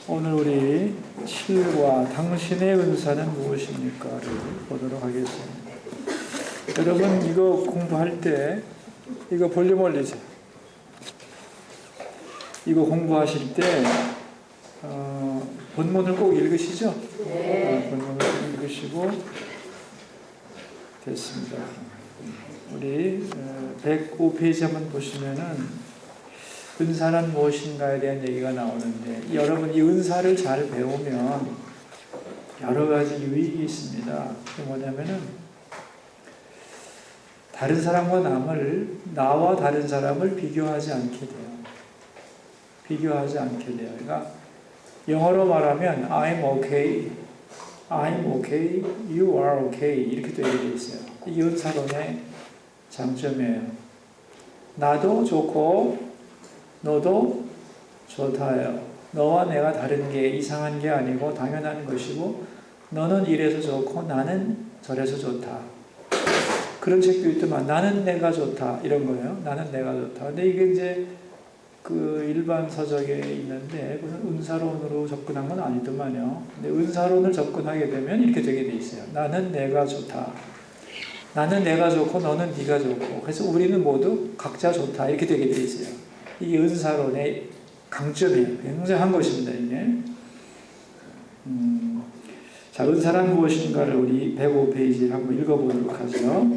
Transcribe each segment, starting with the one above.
오늘 우리 7과 당신의 은사는 무엇입니까를 보도록 하겠습니다. 여러분 이거 공부할 때 이거 볼륨 올리세요. 이거 공부하실 때 본문을 꼭 읽으시죠? 네. 본문을 읽으시고 됐습니다. 우리 105페이지 한번 보시면은 은사는 무엇인가에 대한 얘기가 나오는데 여러분 이 은사를 잘 배우면 여러 가지 유익이 있습니다. 그게 뭐냐면은 다른 사람과 나와 다른 사람을 비교하지 않게 돼요. 비교하지 않게 돼요. 그러니까 영어로 말하면 I'm okay, I'm okay, you are okay 이렇게 되어 있어요. 이게 은사론의 장점이에요. 나도 좋고 너도 좋다요. 너와 내가 다른 게 이상한 게 아니고 당연한 것이고 너는 이래서 좋고 나는 저래서 좋다. 그런 책도 있더만 나는 내가 좋다 이런 거예요. 나는 내가 좋다. 근데 이게 이제 그 일반 서적에 있는데 무슨 은사론으로 접근한 건 아니더만요. 근데 은사론을 접근하게 되면 이렇게 되게 돼 있어요. 나는 내가 좋다. 나는 내가 좋고 너는 네가 좋고 그래서 우리는 모두 각자 좋다 이렇게 되게 돼 있어요. 이게 은사론의 강점이에요. 굉장한 것입니다. 이게. 자, 은사란 무엇인가를 우리 105페이지를 한번 읽어보도록 하죠.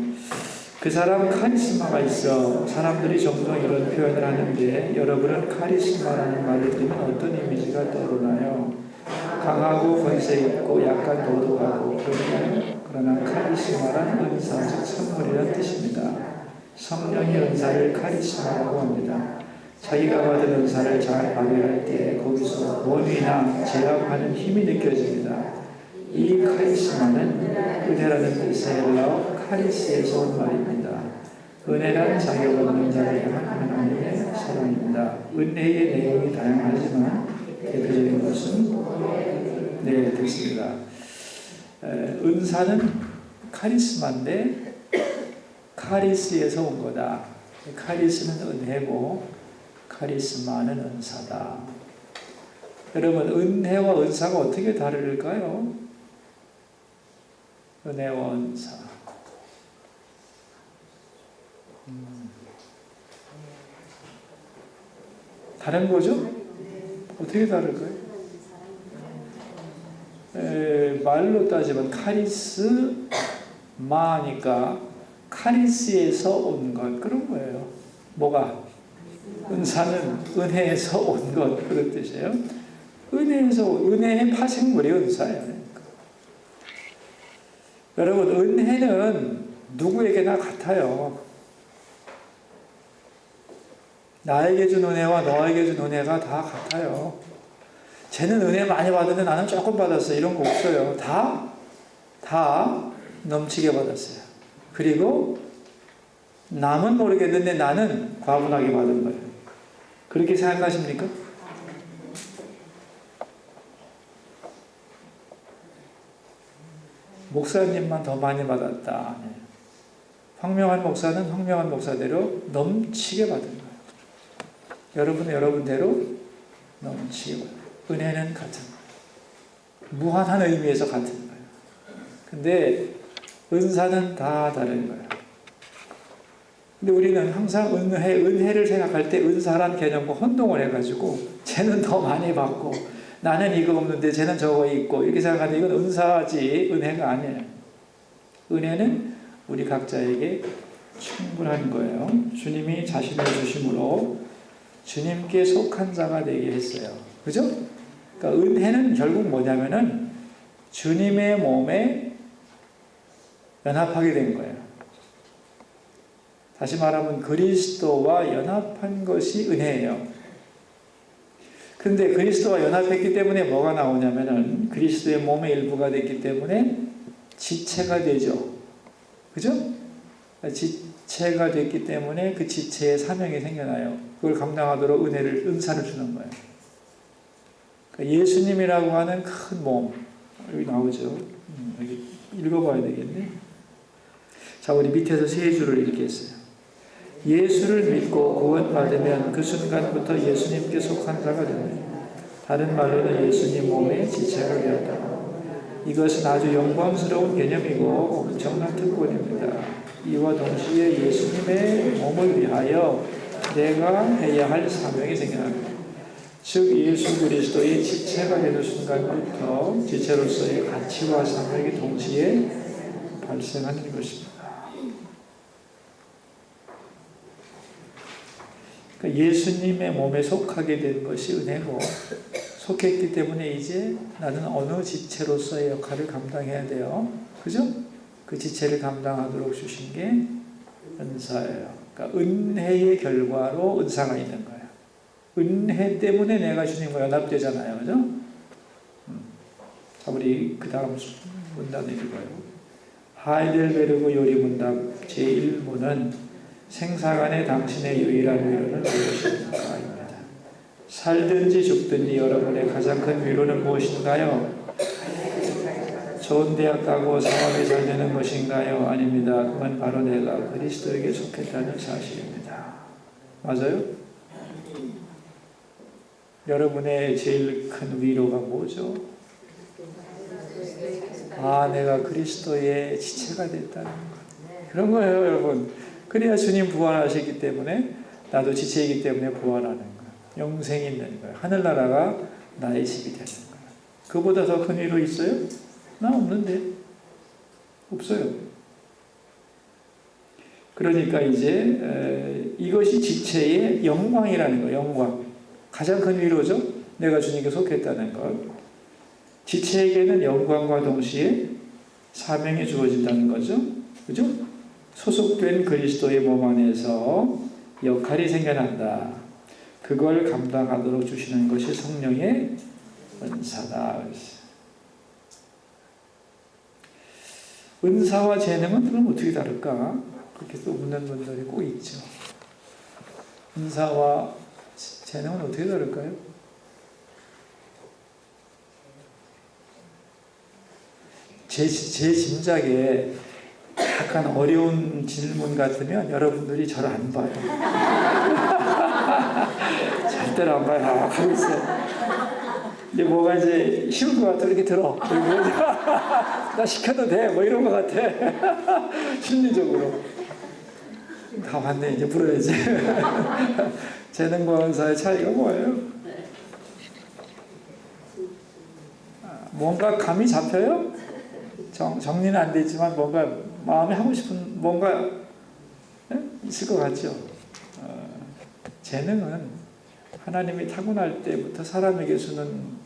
그 사람 카리스마가 있어 사람들이 종종 이런 표현을 하는데 여러분은 카리스마라는 말을 들으면 어떤 이미지가 떠오르나요? 강하고 권세 있고 약간 도도하고 그러나 카리스마란 은사, 즉 선물이라는 뜻입니다. 성령의 은사를 카리스마라고 합니다. 자기가 받은 은사를 잘 발휘할 때 거기서 원위나 제압하는 힘이 느껴집니다. 이 카리스마는 은혜라는 뜻의 헬라어 카리스에서 온 말입니다. 은혜란 자격 없는 자를 향한 하나님의 사랑입니다. 은혜의 내용이 다양하지만 대표적인 것은 됐습니다. 은사는 카리스마인데 카리스에서 온 거다. 카리스는 은혜고 카리스마는 은사다. 여러분 은혜와 은사가 어떻게 다를까요? 은혜와 은사 다른 거죠? 어떻게 다를까요? 말로 따지면 카리스마니까 카리스에서 온 것 그런 거예요. 뭐가? 은사는 은혜에서 온 것 그런 뜻이에요. 은혜의 파생물이 은사예요. 그러니까. 여러분 은혜는 누구에게나 같아요. 나에게 준 은혜와 너에게 준 은혜가 다 같아요. 쟤는 은혜 많이 받았는데 나는 조금 받았어 이런 거 없어요. 다 넘치게 받았어요. 그리고 남은 모르겠는데 나는 과분하게 받은 거예요. 그렇게 생각하십니까? 목사님만 더 많이 받았다. 황명한 목사는 황명한 목사대로 넘치게 받은 거예요. 여러분은 여러분대로 넘치게 받은 거예요. 은혜는 같은 거예요. 무한한 의미에서 같은 거예요. 근데 은사는 다 다른 거예요. 근데 우리는 항상 은혜를 생각할 때 은사란 개념과 혼동을 해가지고 쟤는 더 많이 받고 나는 이거 없는데 쟤는 저거 있고 이렇게 생각하는데 이건 은사지 은혜가 아니에요. 은혜는 우리 각자에게 충분한 거예요. 주님이 자신을 주심으로 주님께 속한 자가 되게 했어요. 그죠? 그러니까 은혜는 결국 뭐냐면은 주님의 몸에 연합하게 된 거예요. 다시 말하면 그리스도와 연합한 것이 은혜예요. 그런데 그리스도와 연합했기 때문에 뭐가 나오냐면은 그리스도의 몸의 일부가 됐기 때문에 지체가 되죠. 그죠? 지체가 됐기 때문에 그 지체의 사명이 생겨나요. 그걸 감당하도록 은사를 주는 거예요. 그러니까 예수님이라고 하는 큰 몸, 여기 나오죠. 여기 읽어봐야 되겠네. 자, 우리 밑에서 세 줄을 읽겠어요. 예수를 믿고 구원받으면 그 순간부터 예수님께 속한 자가 됩니다. 다른 말로는 예수님 몸의 지체가 되었다. 이것은 아주 영광스러운 개념이고 엄청난 특권입니다. 이와 동시에 예수님의 몸을 위하여 내가 해야 할 사명이 생겨납니다. 즉 예수 그리스도의 지체가 되는 순간부터 지체로서의 가치와 사명이 동시에 발생하는 것입니다. 그러니까 예수님의 몸에 속하게 된 것이 은혜고, 속했기 때문에 이제 나는 어느 지체로서의 역할을 감당해야 돼요. 그죠? 그 지체를 감당하도록 주신 게 은사예요. 그러니까 은혜의 결과로 은사가 있는 거예요. 은혜 때문에 내가 주님과 연합되잖아요. 그죠? 자, 우리 그 다음 문단을 읽어요. 하이델베르그 요리문답 제1문은 생사간에 당신의 유일한 위로는 무엇입니까? 살든지 죽든지 여러분의 가장 큰 위로는 무엇인가요? 좋은 대학 가고 사업이 잘 되는 것인가요? 아닙니다. 그건 바로 내가 그리스도에게 속했다는 사실입니다. 맞아요? 여러분의 제일 큰 위로가 뭐죠? 아, 내가 그리스도의 지체가 됐다는 것. 그런 거예요, 여러분. 그래야 주님 부활하시기 때문에 나도 지체이기 때문에 부활하는 거예요. 영생이 있는 거예요. 하늘나라가 나의 집이 되는 거예요. 그보다 더 큰 위로 있어요? 나 없는데. 없어요. 그러니까 이제 이것이 지체의 영광이라는 거예요. 영광. 가장 큰 위로죠. 내가 주님께 속했다는 것. 지체에게는 영광과 동시에 사명이 주어진다는 거죠. 그죠? 소속된 그리스도의 몸 안에서 역할이 생겨난다. 그걸 감당하도록 주시는 것이 성령의 은사다. 은사와 재능은 그럼 어떻게 다를까? 그렇게 또 묻는 분들이 꼭 있죠. 은사와 재능은 어떻게 다를까요? 제 짐작에 약간 어려운 질문 같으면 여러분들이 저를 안 봐요. 절대로 안 봐요. 하고 있어요. 근데 뭐가 이제 쉬운 것 같아. 이렇게 들어. 나 시켜도 돼. 뭐 이런 것 같아. 심리적으로. 다 봤네. 이제 불어야지. 재능과 은사의 차이가 뭐예요? 뭔가 감이 잡혀요? 정리는 안 되지만 뭔가 마음에 하고 싶은 뭔가 있을 것 같죠. 재능은 하나님이 타고날 때부터 사람에게 주는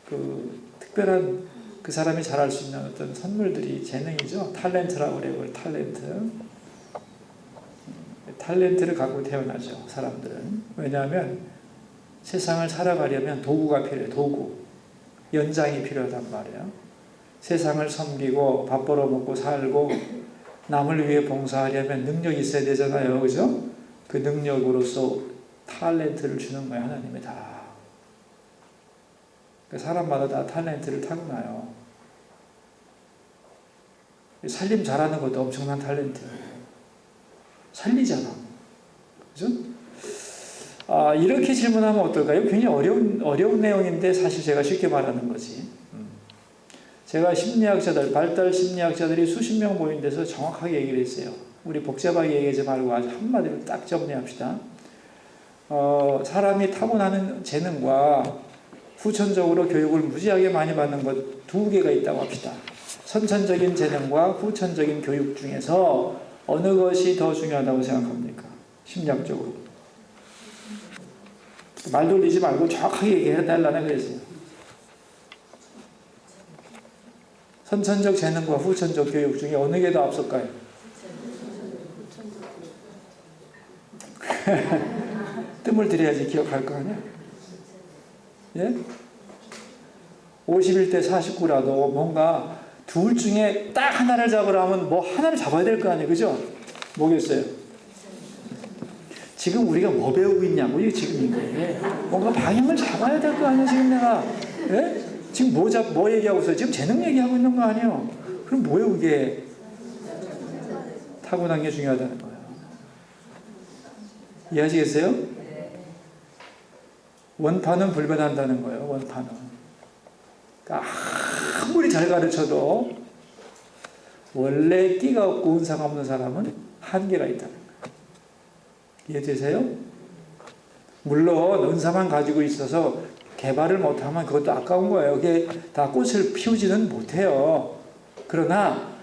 그 특별한 그 사람이 잘할 수 있는 어떤 선물들이 재능이죠. 탤런트라고 그래요. 탤런트를 갖고 태어나죠. 사람들은. 왜냐하면 세상을 살아가려면 도구가 필요해요. 도구. 연장이 필요하단 말이에요. 세상을 섬기고 밥 벌어 먹고 살고 남을 위해 봉사하려면 능력이 있어야 되잖아요. 그죠? 그 능력으로서 탤런트를 주는 거예요. 하나님이 다. 사람마다 다 탤런트를 타고나요. 살림 잘하는 것도 엄청난 탤런트예요. 살리잖아. 그죠? 이렇게 질문하면 어떨까요? 굉장히 어려운 내용인데 사실 제가 쉽게 말하는 거지. 제가 심리학자들, 발달 심리학자들이 수십 명 모인 데서 정확하게 얘기를 했어요. 우리 복잡하게 얘기하지 말고 아주 한마디로 딱 정리합시다. 사람이 타고나는 재능과 후천적으로 교육을 무지하게 많이 받는 것 두 개가 있다고 합시다. 선천적인 재능과 후천적인 교육 중에서 어느 것이 더 중요하다고 생각합니까? 심리학적으로. 말 돌리지 말고 정확하게 얘기해달라는 거였어요. 선천적 재능과 후천적 교육 중에 어느 게 더 앞설까요? 뜸을 들여야지 기억할 거 아니야? 예? 51대 49라도 뭔가 둘 중에 딱 하나를 잡으라면 뭐 하나를 잡아야 될 거 아니에요? 그죠? 뭐겠어요? 지금 우리가 뭐 배우고 있냐고, 이게 지금 이게. 뭔가 방향을 잡아야 될 거 아니에요, 지금 내가. 예? 지금 뭐 얘기하고 있어요? 지금 재능 얘기하고 있는 거 아니에요? 그럼 뭐예요, 이게? 타고난 게 중요하다는 거예요. 이해하시겠어요? 원판은 불변한다는 거예요. 원판은. 그러니까 아무리 잘 가르쳐도 원래 끼가 없고 은사가 없는 사람은 한계가 있다는 거예요. 이해되세요? 물론 은사만 가지고 있어서 개발을 못하면 그것도 아까운 거예요. 그게 다 꽃을 피우지는 못해요. 그러나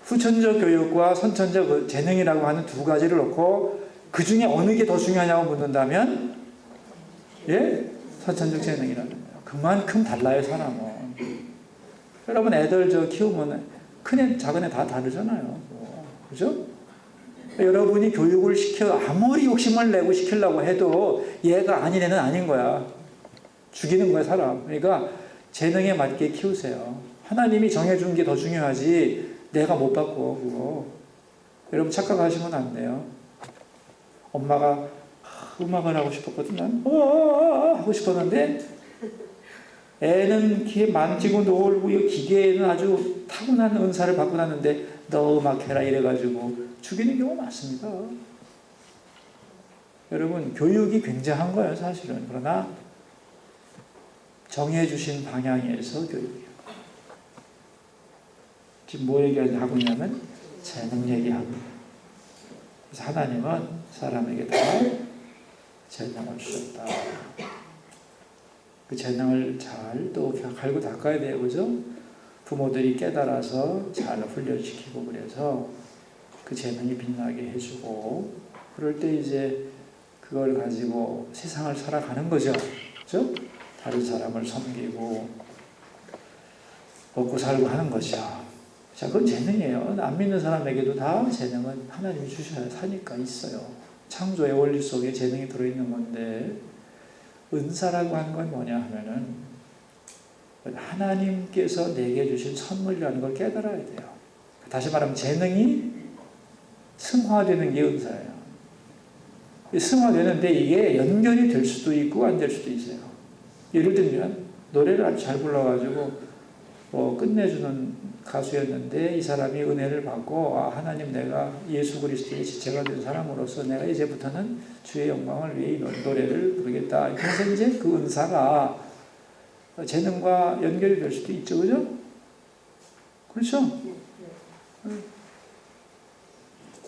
후천적 교육과 선천적 재능이라고 하는 두 가지를 놓고 그 중에 어느 게 더 중요하냐고 묻는다면 예? 선천적 재능이라는 거예요. 그만큼 달라요, 사람은. 여러분 애들 키우면 큰애 작은애 다 다르잖아요. 그죠? 여러분이 교육을 아무리 욕심을 내고 시키려고 해도 얘가 아닌 애는 아닌 거야. 죽이는 거야, 사람. 그러니까 재능에 맞게 키우세요. 하나님이 정해준 게 더 중요하지 내가 못 바꿔 그거. 여러분 착각하시면 안 돼요. 엄마가 음악을 하고 싶었거든. 난 하고 싶었는데 애는 기에 만지고 놀고 기계에는 아주 타고난 은사를 받고 났는데 너 음악해라 이래가지고 죽이는 경우 많습니다. 여러분 교육이 굉장한 거예요, 사실은. 그러나 정해주신 방향에서 교육이에요. 지금 뭐 얘기하고 있냐면 재능 얘기하고. 그래서 하나님은 사람에게 다 재능을 주셨다. 그 재능을 잘 또 갈고 닦아야 돼요. 그죠? 부모들이 깨달아서 잘 훈련시키고 그래서 그 재능이 빛나게 해주고 그럴 때 이제 그걸 가지고 세상을 살아가는 거죠. 그죠? 다른 사람을 섬기고 먹고 살고 하는 거죠. 자, 그건 재능이에요. 안 믿는 사람에게도 다 재능은 하나님이 주셔야 사니까 있어요. 창조의 원리 속에 재능이 들어있는 건데 은사라고 하는 건 뭐냐 하면은 하나님께서 내게 주신 선물이라는 걸 깨달아야 돼요. 다시 말하면 재능이 승화되는 게 은사예요. 승화되는데 이게 연결이 될 수도 있고 안 될 수도 있어요. 예를 들면 노래를 아주 잘 불러가지고 끝내주는 가수였는데 이 사람이 은혜를 받고 하나님 내가 예수 그리스도의 지체가 된 사람으로서 내가 이제부터는 주의 영광을 위해 이 노래를 부르겠다. 그래서 이제 그 은사가 재능과 연결이 될 수도 있죠. 그죠? 그렇죠?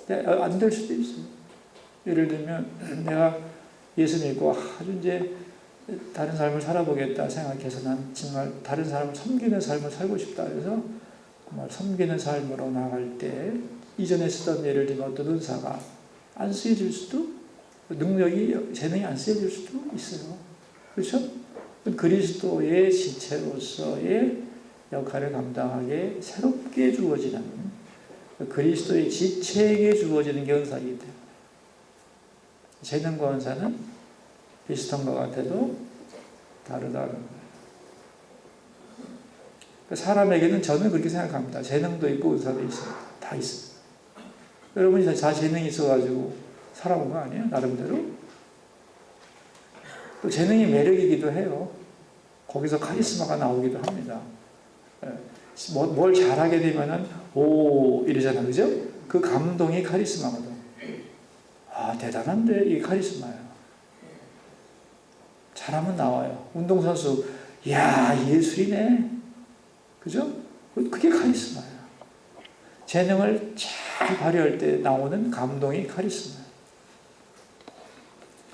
안 될 수도 있어요. 예를 들면 내가 예수 믿고 아주 이제 다른 삶을 살아보겠다 생각해서 난 정말 다른 사람을 섬기는 삶을 살고 싶다. 그래서 정말 섬기는 삶으로 나갈 때 이전에 쓰던 예를 들면 어떤 은사가 안 쓰여질 수도 능력이 재능이 안 쓰여질 수도 있어요. 그렇죠? 그리스도의 지체로서의 역할을 감당하게 새롭게 주어지는 그리스도의 지체에게 주어지는 게 은사이기 때문에 재능과 은사는 비슷한 것 같아도 다르다는 거예요. 사람에게는 저는 그렇게 생각합니다. 재능도 있고 은사도 있습니다. 다 있습니다. 여러분이 다 재능이 있어가지고 살아온 거 아니에요? 나름대로? 또 재능이 매력이기도 해요. 거기서 카리스마가 나오기도 합니다. 뭘 잘하게 되면은 이러잖아요. 그죠? 그 감동이 카리스마거든. 대단한데 이게 카리스마예요. 잘하면 나와요. 운동선수 예술이네. 그죠? 그게 카리스마예요. 재능을 잘 발휘할 때 나오는 감동이 카리스마예요.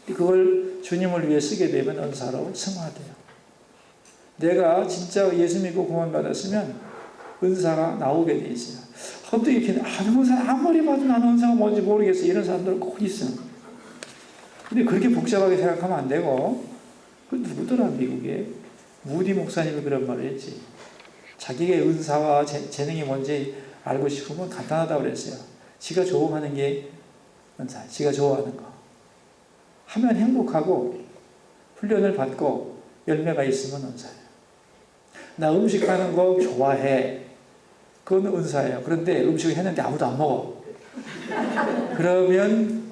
그걸 주님을 위해 쓰게 되면 은사로 승화돼요. 내가 진짜 예수 믿고 구원 받았으면 은사가 나오게 돼 있어요. 또 이렇게 아무리 봐도 나는 은사가 뭔지 모르겠어. 이런 사람들 꼭 있어요. 근데 그렇게 복잡하게 생각하면 안 되고 그 누구더라 미국에 무디 목사님이 그런 말을 했지. 자기의 은사와 재능이 뭔지 알고 싶으면 간단하다고 그랬어요. 지가 좋아하는 게 은사, 지가 좋아하는 거 하면 행복하고 훈련을 받고 열매가 있으면 은사예요. 나 음식하는 거 좋아해. 그건 은사예요. 그런데 음식을 했는데 아무도 안 먹어. 그러면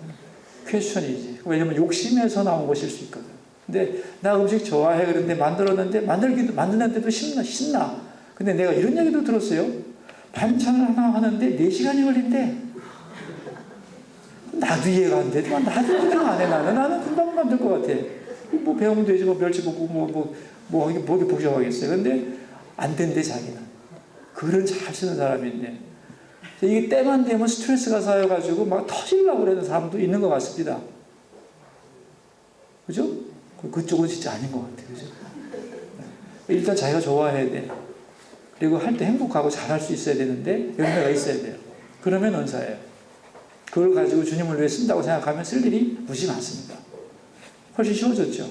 퀘스천이지. 왜냐면 욕심에서 나온 것일 수 있거든. 근데 나 음식 좋아해. 그런데 만들었는데 만드는데도 신나. 근데 내가 이런 얘기도 들었어요. 반찬을 하나 하는데 4시간이 걸린대. 나도 이해가 안 돼. 나도 그냥 안 해. 나는 금방 만들 것 같아. 뭐 배우면 되지, 뭐 멸치 볶고 이게 뭐게 복잡하겠어요. 근데 안 된대, 자기는. 글은 잘 쓰는 사람인데. 이게 때만 되면 스트레스가 쌓여가지고 막 터지려고 그러는 사람도 있는 것 같습니다. 그죠? 그쪽은 진짜 아닌 것 같아요. 그죠? 일단 자기가 좋아해야 돼. 그리고 할 때 행복하고 잘할 수 있어야 되는데 열매가 있어야 돼요. 그러면 은사예요. 그걸 가지고 주님을 위해 쓴다고 생각하면 쓸 일이 무지 많습니다. 훨씬 쉬워졌죠.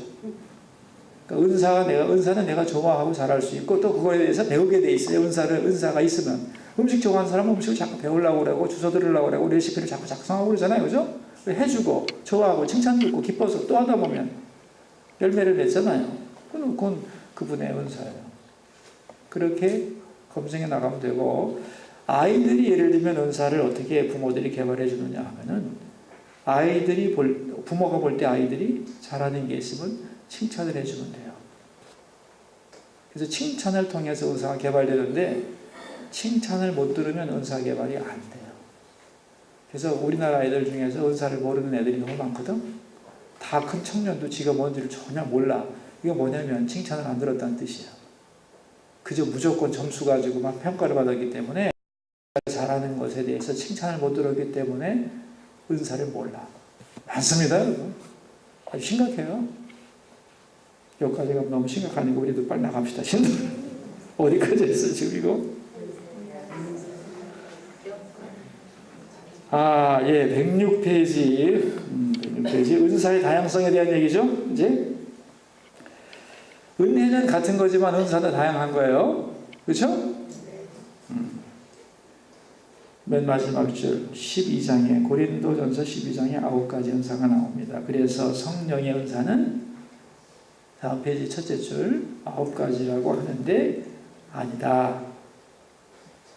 그러니까 은사는 내가 좋아하고 잘할 수 있고 또 그거에 대해서 배우게 돼 있어요. 은사가 있으면. 음식 좋아하는 사람은 음식을 자꾸 배우려고 그러고 주소 들으려고 그러고 레시피를 자꾸 작성하고 그러잖아요. 그죠? 해주고 좋아하고 칭찬 듣고 기뻐서 또 하다 보면 열매를 맺잖아요. 그건 그분의 은사예요. 그렇게 검증해 나가면 되고, 아이들이 예를 들면 은사를 어떻게 부모들이 개발해 주느냐 하면은, 부모가 볼 때 아이들이 잘하는 게 있으면 칭찬을 해주면 돼요. 그래서 칭찬을 통해서 은사가 개발되는데, 칭찬을 못 들으면 은사 개발이 안 돼요. 그래서 우리나라 아이들 중에서 은사를 모르는 애들이 너무 많거든. 다 큰 청년도 지가 뭔지를 전혀 몰라. 이거 뭐냐면 칭찬을 안 들었다는 뜻이야. 그저 무조건 점수 가지고 막 평가를 받았기 때문에, 잘하는 것에 대해서 칭찬을 못 들었기 때문에 은사를 몰라. 많습니다, 여러분. 아주 심각해요. 여기까지가 너무 심각하니까 우리도 빨리 나갑시다. 어디까지 했어 지금 이거? 106페이지. 106페이지. 은사의 다양성에 대한 얘기죠. 이제 은혜는 같은 거지만 은사도 다양한 거예요. 그렇죠? 맨 마지막 줄 12장에 고린도전서 12장에 9가지 은사가 나옵니다. 그래서 성령의 은사는 다음 페이지 첫째 줄 9가지라고 하는데 아니다.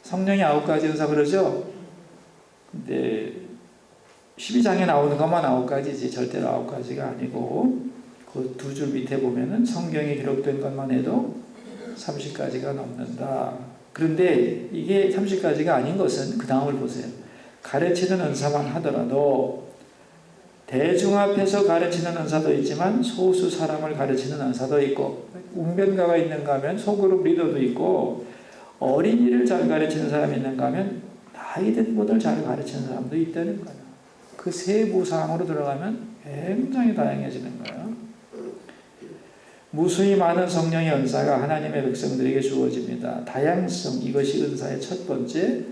성령의 9가지 은사 그러죠? 근데 12장에 나오는 것만 9가지지 절대로 9가지가 아니고 그 두 줄 밑에 보면은 성경에 기록된 것만 해도 30가지가 넘는다. 그런데 이게 30가지가 아닌 것은 그 다음을 보세요. 가르치는 은사만 하더라도 대중 앞에서 가르치는 은사도 있지만 소수 사람을 가르치는 은사도 있고, 웅변가가 있는가 하면 소그룹 리더도 있고, 어린이를 잘 가르치는 사람이 있는가 하면 나이 든 분을 잘 가르치는 사람도 있다는 거예요. 그 세부 사항으로 들어가면 굉장히 다양해지는 거예요. 무수히 많은 성령의 은사가 하나님의 백성들에게 주어집니다. 다양성, 이것이 은사의 첫 번째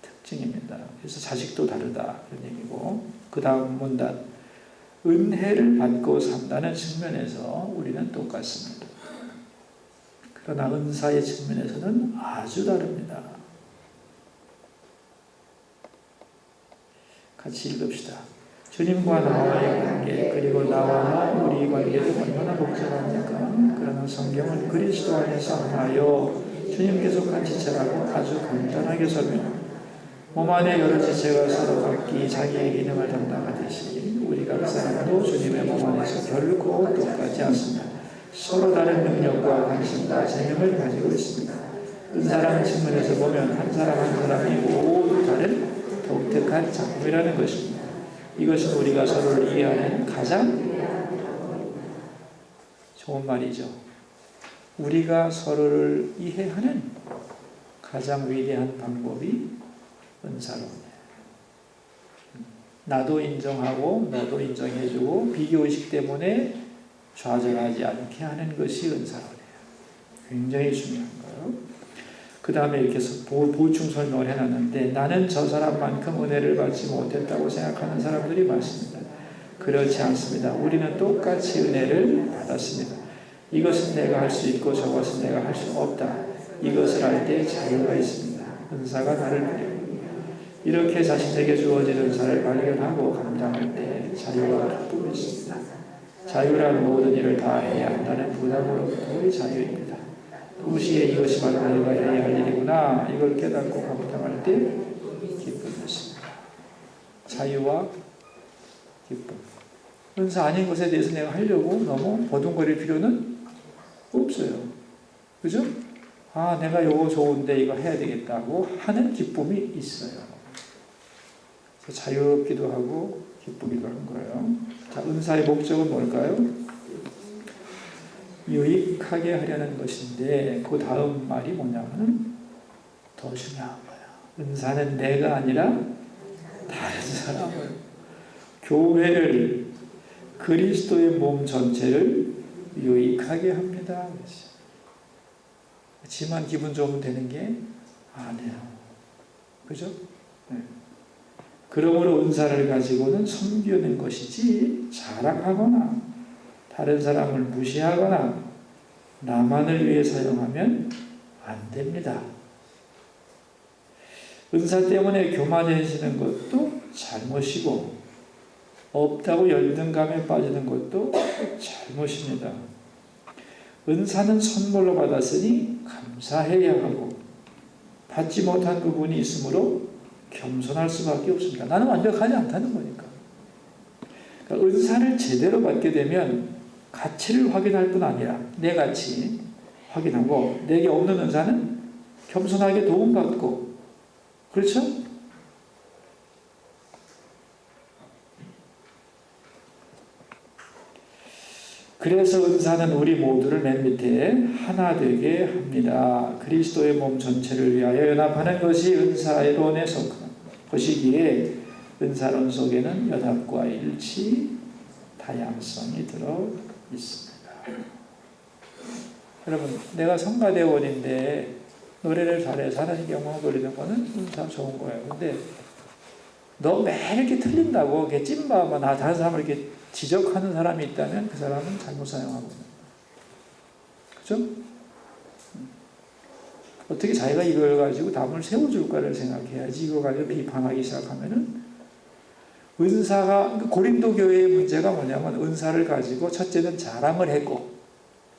특징입니다. 그래서 자식도 다르다 그런 얘기고, 그 다음 문단, 은혜를 받고 산다는 측면에서 우리는 똑같습니다. 그러나 은사의 측면에서는 아주 다릅니다. 같이 읽읍시다. 주님과 나와의 관계, 그리고 나와 우리 관계도 얼마나 복잡합니까? 그러나 성경은 그리스도 안에서 하나요, 주님께서 한 지체라고 아주 간단하게 설명합니다. 몸 안에 여러 지체가 서로 각기 자기의 기능을 담당하듯이 우리 각 사람도 주님의 몸 안에서 결코 똑같지 않습니다. 서로 다른 능력과 관심과 재능을 가지고 있습니다. 은사라는 측면에서 보면 한 사람이 모두 다른 독특한 작품이라는 것입니다. 이것은 우리가 서로를 이해하는 가장 좋은 말이죠. 우리가 서로를 이해하는 가장 위대한 방법이 은사로입니다. 나도 인정하고 너도 인정해주고 비교의식 때문에 좌절하지 않게 하는 것이 은사로예요. 굉장히 중요한 거예요. 그 다음에 이렇게 보충 설명을 해놨는데, 나는 저 사람만큼 은혜를 받지 못했다고 생각하는 사람들이 많습니다. 그렇지 않습니다. 우리는 똑같이 은혜를 받았습니다. 이것은 내가 할 수 있고 저것은 내가 할 수 없다. 이것을 할 때 자유가 있습니다. 은사가 나를 부립니다. 이렇게 자신에게 주어진 은사를 발견하고 감당할 때 자유와 기쁨이 있습니다. 자유란 모든 일을 다 해야 한다는 부담으로부터의 자유입니다. 동시에 이것이 바로 내가 해야 할 일이구나, 이걸 깨닫고 감당할 때 기쁨이 있습니다. 자유와 기쁨. 은사 아닌 것에 대해서 내가 하려고 너무 버둥거릴 필요는 없어요. 그죠? 내가 이거 좋은데 이거 해야 되겠다고 하는 기쁨이 있어요. 자유롭기도 하고 기쁘기도 한 거예요. 자, 은사의 목적은 뭘까요? 유익하게 하려는 것인데 그 다음 말이 뭐냐면 더 중요한 거야. 은사는 내가 아니라 다른 사람을, 교회를, 그리스도의 몸 전체를 유익하게 합니다. 지만 기분 좋으면 되는 게 아니에요. 그죠? 네. 그러므로 은사를 가지고는 섬기는 것이지 자랑하거나 다른 사람을 무시하거나 나만을 위해 사용하면 안 됩니다. 은사 때문에 교만해지는 것도 잘못이고 없다고 열등감에 빠지는 것도 잘못입니다. 은사는 선물로 받았으니 감사해야 하고 받지 못한 부분이 있으므로 겸손할 수밖에 없습니다. 나는 완벽하지 않다는 거니까. 그러니까 은사를 제대로 받게 되면 가치를 확인할 뿐 아니라 내 가치 확인하고 내게 없는 은사는 겸손하게 도움받고, 그렇죠? 그래서 은사는 우리 모두를 맨 밑에 하나 되게 합니다. 그리스도의 몸 전체를 위하여 연합하는 것이 은사론에 속한 것이기에 은사론 속에는 연합과 일치, 다양성이 들어 있습니다. 여러분, 내가 성가대원인데 노래를 잘해서 하나님께 영광을 돌리는 거는 은사 좋은 거예요. 근데 너 매일 이렇게 틀린다고 이렇게 찐바만 다른 사람을 이렇게 지적하는 사람이 있다면 그 사람은 잘못 사용하고 있는 거예요. 그죠? 어떻게 자기가 이걸 가지고 담을 세워줄까를 생각해야지. 이거 가지고 비판하기 시작하면은 은사가, 고린도 교회의 문제가 뭐냐면 은사를 가지고 첫째는 자랑을 했고,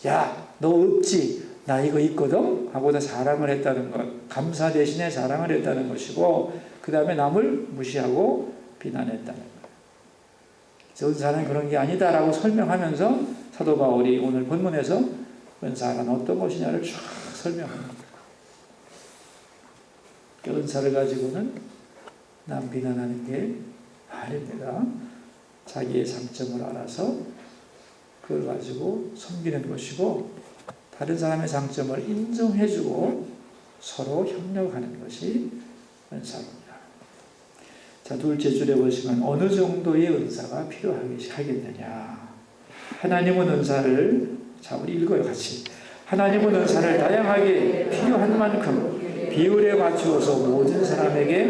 야, 너 없지? 나 이거 있거든? 하고 다 자랑을 했다는 것. 감사 대신에 자랑을 했다는 것이고, 그 다음에 남을 무시하고 비난했다는 것. 은사는 그런 게 아니다라고 설명하면서 사도 바울이 오늘 본문에서 은사란 어떤 것이냐를 쫙 설명합니다. 그 은사를 가지고는 남 비난하는 게 아닙니다. 자기의 장점을 알아서 그걸 가지고 섬기는 것이고 다른 사람의 장점을 인정해주고 서로 협력하는 것이 은사입니다. 자, 둘째 줄에 보시면 어느 정도의 은사가 필요하겠느냐. 하나님은 은사를, 자, 우리 읽어요, 같이. 하나님은 은사를 다양하게 필요한 만큼 비율에 맞추어서 모든 사람에게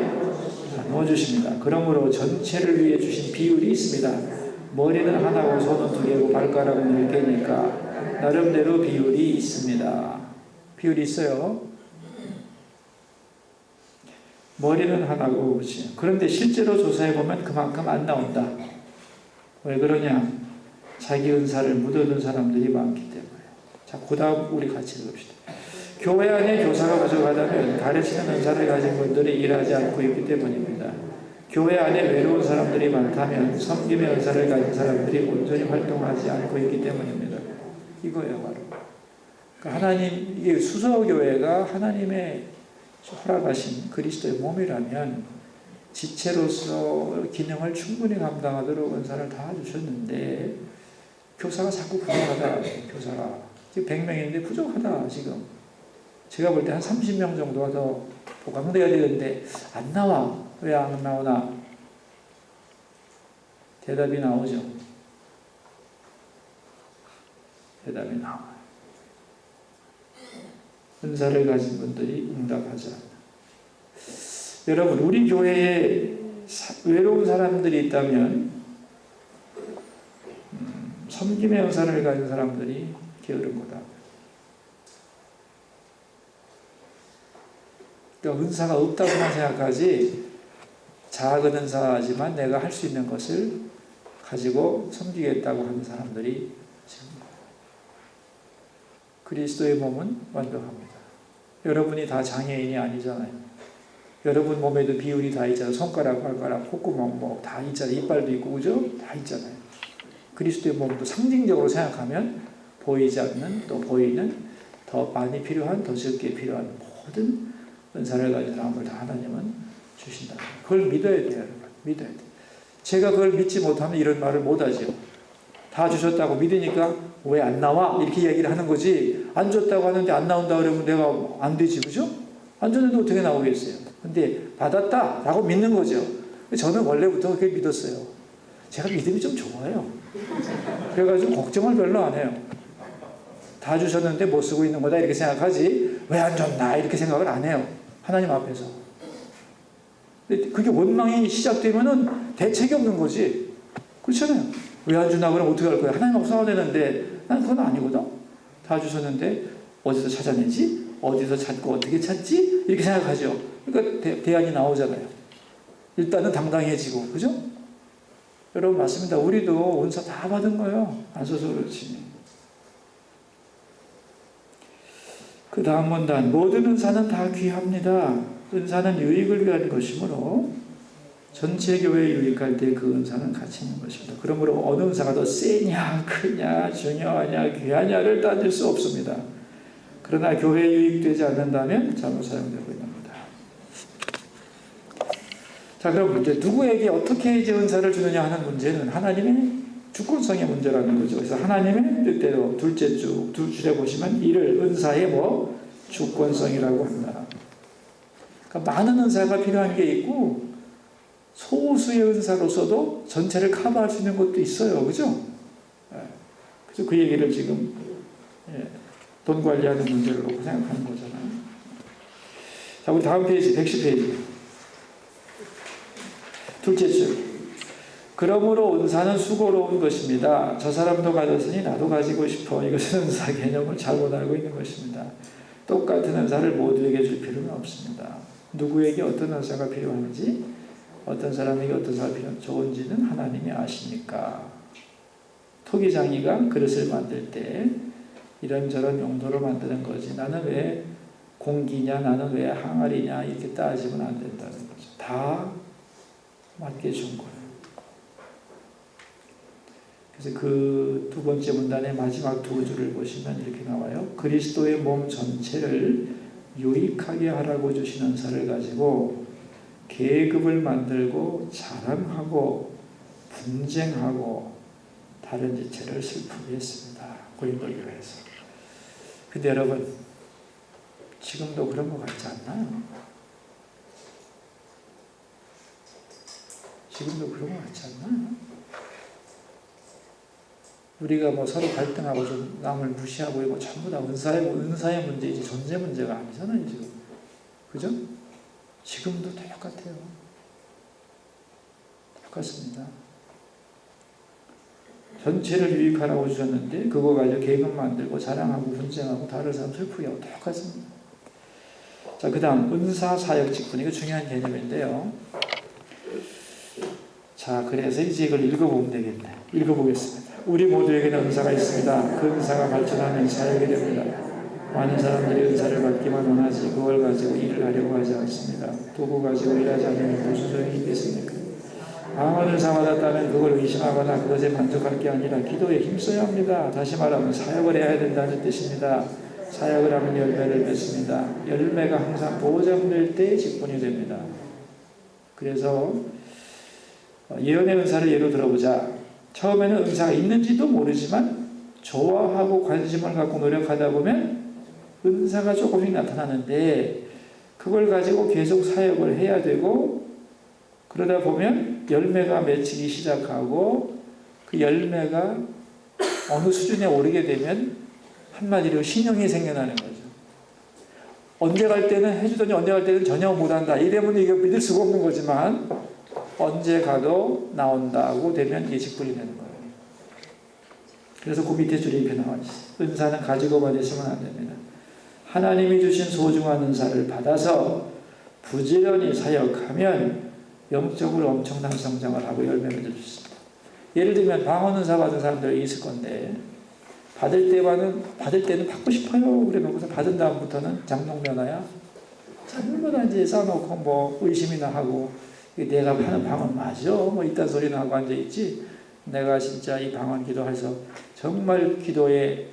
나누어 주십니다. 그러므로 전체를 위해 주신 비율이 있습니다. 머리는 하나고 손은 두 개고 발가락은 10개니까 나름대로 비율이 있습니다. 비율이 있어요. 머리는 하나고, 그렇지. 그런데 실제로 조사해보면 그만큼 안 나온다. 왜 그러냐? 자기 은사를 묻어둔 사람들이 많기 때문에. 자, 그 다음 우리 같이 읽읍시다. 교회 안에 교사가 부족하다면 가르치는 은사를 가진 분들이 일하지 않고 있기 때문입니다. 교회 안에 외로운 사람들이 많다면 섬김의 은사를 가진 사람들이 온전히 활동하지 않고 있기 때문입니다. 이거예요, 바로. 그러니까 하나님, 이게 수서교회가 하나님의 허락하신 그리스도의 몸이라면 지체로서 기능을 충분히 감당하도록 은사를 다 주셨는데 교사가 자꾸 부족하다. 교사가 지금 100명인데 부족하다. 지금 제가 볼 때 한 30명 정도가 더 보강돼야 되는데 안 나와. 왜 안 나오나? 대답이 나오죠. 대답이 나와요. 은사를 가진 분들이 응답하지 않아. 여러분, 우리 교회에 외로운 사람들이 있다면 섬김의 은사를 가진 사람들이 게으른 거다. 그러니까 은사가 없다고만 생각하지 작은 은사지만 내가 할 수 있는 것을 가지고 섬기겠다고 하는 사람들이 지금 그리스도의 몸은 완벽합니다. 여러분이 다 장애인이 아니잖아요. 여러분 몸에도 비율이 다 있잖아요. 손가락, 발가락, 콧구멍 뭐 다 있잖아요. 이빨도 있고, 그죠? 다 있잖아요. 그리스도의 몸도 상징적으로 생각하면 보이지 않는, 또 보이는, 더 많이 필요한, 더 적게 필요한 모든 은사를 가진 사람을 다 하나님은 주신다. 그걸 믿어야 돼요, 여러분. 믿어야 돼요. 제가 그걸 믿지 못하면 이런 말을 못하죠. 다 주셨다고 믿으니까 왜 안 나와? 이렇게 얘기를 하는 거지. 안 줬다고 하는데 안 나온다 그러면 내가 안 되지, 그죠? 안 줬는데 어떻게 나오겠어요? 근데 받았다라고 믿는 거죠. 저는 원래부터 그렇게 믿었어요. 제가 믿음이 좀 좋아요. 그래가지고 걱정을 별로 안 해요. 다 주셨는데 못 쓰고 있는 거다 이렇게 생각하지 왜 안 줬나 이렇게 생각을 안 해요. 하나님 앞에서. 근데 그게 원망이 시작되면은 대책이 없는 거지. 그렇잖아요. 왜 안 주나 그러면 어떻게 할 거야? 하나님하고 싸워내는데 난 그건 아니거든. 다 주셨는데 어디서 찾아내지? 어디서 찾고 어떻게 찾지? 이렇게 생각하죠. 그러니까 대안이 나오잖아요. 일단은 당당해지고, 그죠? 여러분 맞습니다. 우리도 은사 다 받은 거예요. 안 써서 그렇지. 그 다음 문단, 모든 은사는 다 귀합니다. 은사는 유익을 위한 것이므로 전체 교회에 유익할 때 그 은사는 가치 있는 것입니다. 그러므로 어느 은사가 더 세냐, 크냐, 중요하냐, 귀하냐를 따질 수 없습니다. 그러나 교회에 유익되지 않는다면 잘못 사용되고 있는 겁니다. 자, 그럼 이제 누구에게 어떻게 이제 은사를 주느냐 하는 문제는 하나님의 주권성의 문제라는 거죠. 그래서 하나님의 뜻대로 둘째 줄에 보시면 이를 은사의 주권성이라고 합니다. 그러니까 많은 은사가 필요한 게 있고 소수의 은사로서도 전체를 커버할 수 있는 것도 있어요. 그죠? 그래서 그 얘기를 지금 돈 관리하는 문제를 놓고 생각하는 거잖아요. 자, 우리 다음 페이지 110페이지 둘째 줄. 그러므로 은사는 수고로운 것입니다. 저 사람도 가졌으니 나도 가지고 싶어. 이것은 은사 개념을 잘못 알고 있는 것입니다. 똑같은 은사를 모두에게 줄 필요는 없습니다. 누구에게 어떤 은사가 필요한지, 어떤 사람에게 어떤 은사가 좋은지는 하나님이 아시니까. 토기장이가 그릇을 만들 때 이런저런 용도로 만드는 거지. 나는 왜 공기냐, 나는 왜 항아리냐 이렇게 따지면 안 된다는 거죠. 다 맞게 준 거예요. 그래서 그 두 번째 문단의 마지막 두 줄을 보시면 이렇게 나와요. 그리스도의 몸 전체를 유익하게 하라고 주신 은사를 가지고 계급을 만들고 자랑하고 분쟁하고 다른 지체를 슬프게 했습니다. 고린도 교회에서. 근데 여러분 지금도 그런 것 같지 않나요? 지금도 그런 것 같지 않나요? 우리가 서로 갈등하고 좀 남을 무시하고 이거 전부 다 은사의 문제이지 존재 문제가 아니잖아요, 지금. 그죠? 지금도 똑같아요. 똑같습니다. 전체를 유익하라고 주셨는데 그거 가지고 계급 만들고 자랑하고 분쟁하고 다른 사람 슬프게 하고 똑같습니다. 자, 그 다음 은사 사역 직분. 이거 중요한 개념인데요. 자, 그래서 이제 이걸 읽어보면 되겠네. 읽어보겠습니다. 우리 모두에게는 은사가 있습니다. 그 은사가 발전하면 사역이 됩니다. 많은 사람들이 은사를 받기만 원하지 그걸 가지고 일을 하려고 하지 않습니다. 도구 가지고 일하지 않으면 무슨 소용이 있겠습니까? 방언을 받았다면 그걸 의심하거나 그것에 만족할 게 아니라 기도에 힘써야 합니다. 다시 말하면 사역을 해야 된다는 뜻입니다. 사역을 하면 열매를 맺습니다. 열매가 항상 보장될 때 직분이 됩니다. 그래서 예언의 은사를 예로 들어보자. 처음에는 은사가 있는지도 모르지만 좋아하고 관심을 갖고 노력하다 보면 은사가 조금씩 나타나는데 그걸 가지고 계속 사역을 해야 되고 그러다 보면 열매가 맺히기 시작하고 그 열매가 어느 수준에 오르게 되면 한마디로 신형이 생겨나는 거죠. 언제 갈 때는 해주더니 언제 갈 때는 전혀 못한다. 이러면 이게 믿을 수가 없는 거지만 언제 가도 나온다고 되면 이게 직분이 되는 거예요. 그래서 그 밑에 줄에 이렇게 나와 있어요. 은사는 가지고만 있으면 안 됩니다. 하나님이 주신 소중한 은사를 받아서 부지런히 사역하면 영적으로 엄청난 성장을 하고 열매를 맺을 수 있습니다. 예를 들면 방언 은사 받은 사람들이 있을 건데 받을 때는 받고 싶어요. 그래 놓고서 받은 다음부터는 장롱면허야. 장롱면허 이제 싸놓고 의심이나 하고 내가 하는 방언 맞아? 이딴 소리나 하고 앉아있지. 내가 진짜 이 방언 기도해서 정말 기도에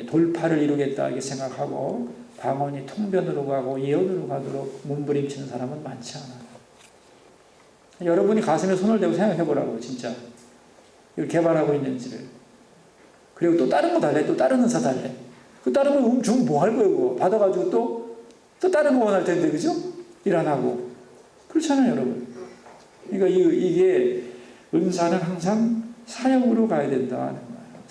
돌파를 이루겠다 이렇게 생각하고 방언이 통변으로 가고 예언으로 가도록 몸부림치는 사람은 많지 않아요. 여러분이 가슴에 손을 대고 생각해 보라고 진짜 이걸 개발하고 있는지를. 그리고 또 다른 거 달래. 또 다른 은사 달래. 그 다른 거 주면 뭐 할 거예요, 그거? 받아가지고 또 다른 거 원할 텐데, 그죠? 일 안 하고. 그렇잖아요, 여러분. 그러니까 이게 은사는 항상 사역으로 가야 된다는 거예요.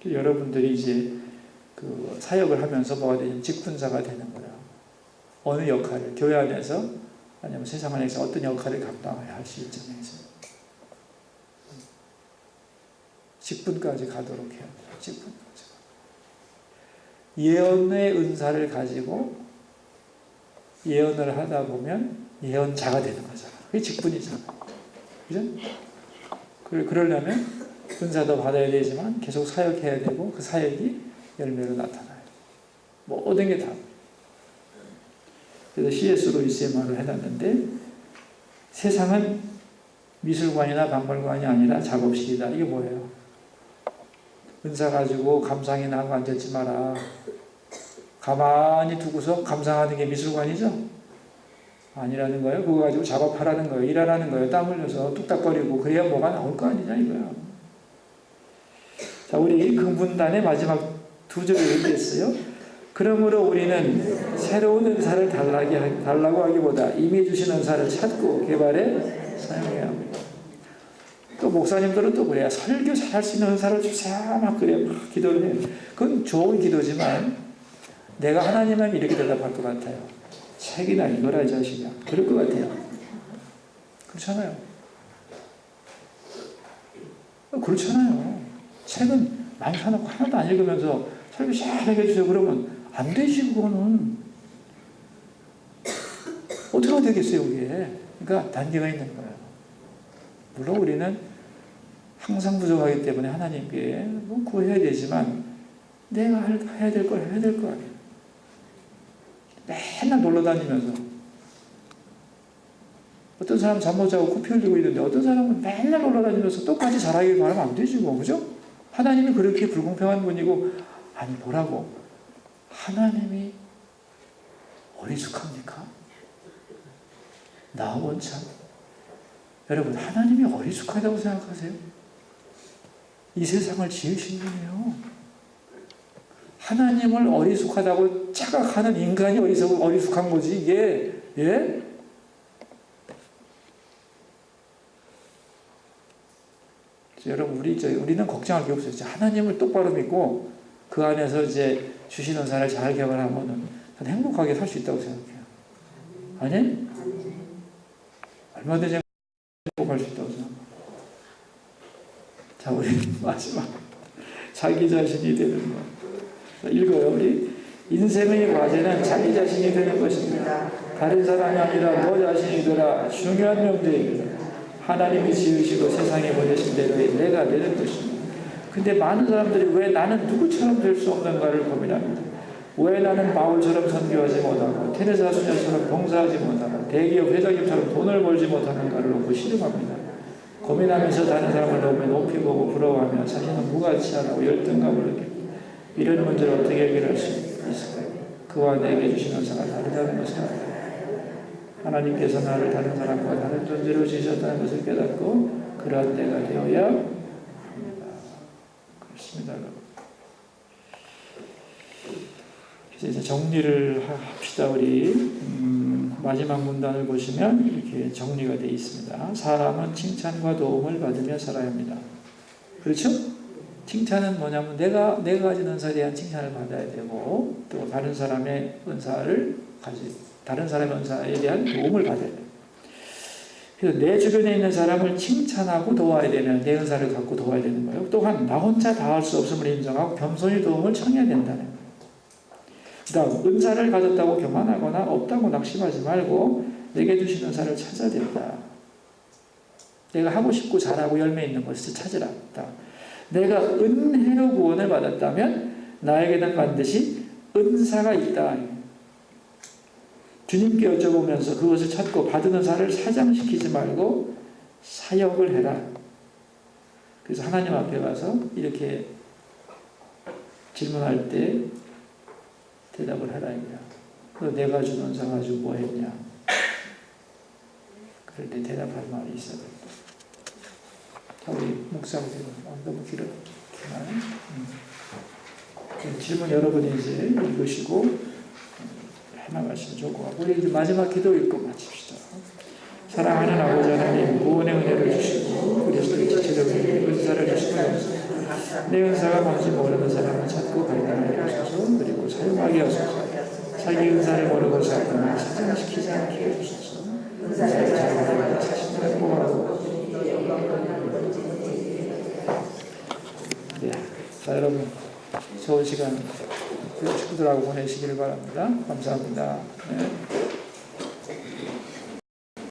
사역으로. 여러분들이 이제 그 사역을 하면서 뭐가 되냐면 직분자가 되는 거예요. 어느 역할을 교회 안에서 아니면 세상 안에서 어떤 역할을 감당해야 할 수 있잖아요. 직분까지 가도록 해야 돼요. 직분까지. 예언의 은사를 가지고 예언을 하다 보면 예언자가 되는 거잖아. 그게 직분이잖아. 그죠? 그러려면 은사도 받아야 되지만 계속 사역해야 되고 그 사역이 열매로 나타나요. 모든 게 다. 그래서 C.S. 루이스의 말을 해놨는데 세상은 미술관이나 박물관이 아니라 작업실이다. 이게 뭐예요? 은사 가지고 감상이나 하고 앉았지 마라. 가만히 두고서 감상하는 게 미술관이죠? 아니라는 거예요. 그거 가지고 작업하라는 거예요. 일하라는 거예요. 땀 흘려서 뚝딱거리고 그래야 뭐가 나올 거 아니냐 이거야. 자, 우리 긍문단의 마지막 두 절을 얘기했어요. 그러므로 우리는 새로운 은사를 달라고 하기보다 이미 주신 은사를 찾고 개발해 사용해야 합니다. 또 목사님들은 또 그래야 설교 잘할 수 있는 은사를 주세요. 막 그래 막 기도를 해요. 그건 좋은 기도지만 내가 하나님은 이렇게 대답할 것 같아요. 책이나 읽어라 이 자식아. 그럴 것 같아요. 그렇잖아요. 그렇잖아요. 책은 많이 사놓고 하나도 안 읽으면서 설교 잘하게 해주세요. 그러면 안 되지 그거는. 어떻게 되겠어요 그게. 그러니까 단계가 있는 거예요. 물론 우리는 항상 부족하기 때문에 하나님께 뭐 구해야 되지만 내가 해야 될 걸 해야 될 거 아니에요. 맨날 놀러 다니면서 어떤 사람은 잠 못 자고 코피 흘리고 있는데 어떤 사람은 맨날 놀러 다니면서 똑같이 잘하길 바라면 안 되지 뭐. 그죠? 하나님이 그렇게 불공평한 분이고 아니 뭐라고? 하나님이 어리숙합니까? 나 원참. 여러분 하나님이 어리숙하다고 생각하세요? 이 세상을 지으신 분이요. 하나님을 어리숙하다고 착각하는 인간이 어리숙한 거지 이게. 예? 여러분 우리는 걱정할 게 없어요. 하나님을 똑바로 믿고 그 안에서 이제 주시는 은사를 잘 개발하면은 행복하게 살 수 있다고 생각해요. 아니? 얼마든지 행복할 수 있다고 생각해요. 자, 우리 마지막 자기 자신이 되는 것. 읽어요. 우리 인생의 과제는 자기 자신이 되는 것입니다. 다른 사람이 아니라 너 자신이 되라. 중요한 명제입니다. 하나님이 지으시고 세상에 보내신 대로 내가 되는 것입니다. 근데 많은 사람들이 왜 나는 누구처럼 될 수 없는가를 고민합니다. 왜 나는 바울처럼 선교하지 못하고 테레사 수녀처럼 봉사하지 못하고 대기업 회장님처럼 돈을 벌지 못하는가를 놓고 씨름합니다. 고민하면서 다른 사람을 너무 높이 보고 부러워하며 자신은 무가치하다고 열등감을 느낍니다. 이런 문제를 어떻게 해결할 수 있을까요? 그와 내게 주신 은사가 다르다는 것을 알아요. 하나님께서 나를 다른 사람과 다른 존재로 지으셨다는 것을 깨닫고 그러한 내가 되어야 합니다. 그렇습니다. 그래서 이제 정리를 합시다. 우리 마지막 문단을 보시면 이렇게 정리가 되어 있습니다. 사람은 칭찬과 도움을 받으며 살아야 합니다. 그렇죠? 칭찬은 뭐냐면 내가 가진 은사에 대한 칭찬을 받아야 되고 또 다른 사람의 은사에 대한 도움을 받아야 돼요. 그래서 내 주변에 있는 사람을 칭찬하고 도와야 되면 내 은사를 갖고 도와야 되는 거예요. 또한 나 혼자 다 할 수 없음을 인정하고 겸손히 도움을 청해야 된다는 거예요. 그다음 은사를 가졌다고 교만하거나 없다고 낙심하지 말고 내게 주신 은사를 찾아야 된다. 내가 하고 싶고 잘하고 열매 있는 것을 찾으라. 내가 은혜로 구원을 받았다면 나에게는 반드시 은사가 있다. 주님께 여쭤보면서 그것을 찾고 받은 은사를 사장시키지 말고 사역을 해라. 그래서 하나님 앞에 가서 이렇게 질문할 때 대답을 하라 이거야. 너 내가 준 은사 가지고 뭐 했냐? 그럴 때 대답할 말이 있어야 된다. 묵상되고 너무 길었지만 질문 여러분이 이제 읽으시고 해나가시면 좋을 것 같고 우리 이제 마지막 기도 읽고 마칩시다. 사랑하는 아버지 하나님 구원의 은혜를 주시고 그리스도의 지체적인 은사를 주시고 내 은사가 뭔지 모르는 사람을 찾고 발견하게 하소서. 그리고 사용하게 하소서. 자기 은사를 모르고 살거나 실천시키지 않게 해주소서. 은사를 사용하여 자신을 행복하고 자 여러분 좋은 시간 식구들하고 보내시기를 바랍니다. 감사합니다. 네.